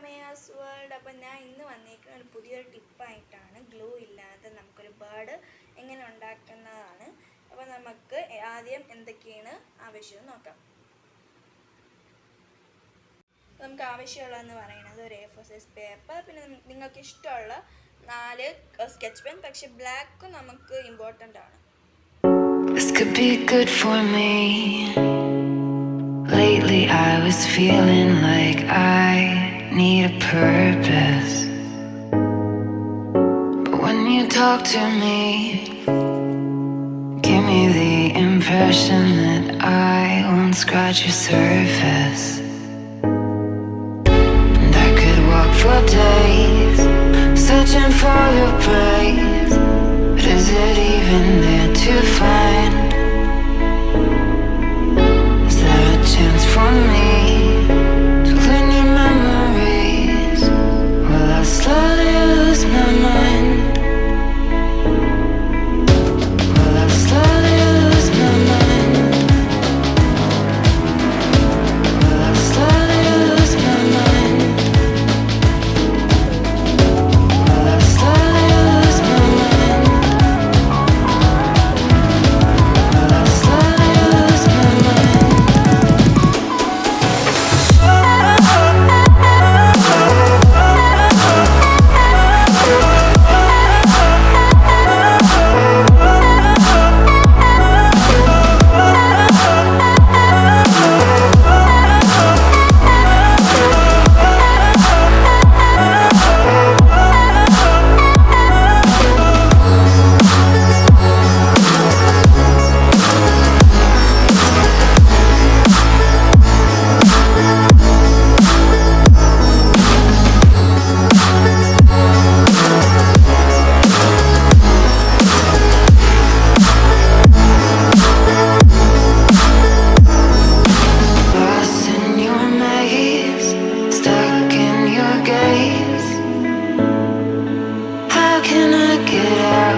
റമയാസ് world. അപ്പം ഞാൻ ഇന്ന് വന്നേക്കുന്ന ഒരു പുതിയൊരു ടിപ്പായിട്ടാണ്. ഗ്ലൂ ഇല്ലാതെ നമുക്കൊരു ബേർഡ് എങ്ങനെ ഉണ്ടാക്കുന്നതാണ്. അപ്പോൾ നമുക്ക് ആദ്യം എന്തൊക്കെയാണ് ആവശ്യം നോക്കാം. നമുക്ക് ആവശ്യമുള്ളതെന്ന് പറയുന്നത് ഒരു A4 സൈസ് പേപ്പർ, പിന്നെ നിങ്ങൾക്ക് ഇഷ്ടമുള്ള 4 സ്കെച്ച് പെൻ. പക്ഷെ ബ്ലാക്ക് നമുക്ക് ഇമ്പോർട്ടൻ്റ് ആണ്. This could be good for me. Lately I was feeling like I need a purpose, but when you talk to me, give me the impression that I won't scratch your surface. And I could walk for days searching for your praise, but is it even there to find? Is there a chance for me to learn your memories? Will I slowly lose my mind? Will I slowly lose my mind? Will I slowly lose my mind? Will I slowly lose my mind? Will I slowly lose my mind? Lost in your maze, stuck in your gaze. How can I get out?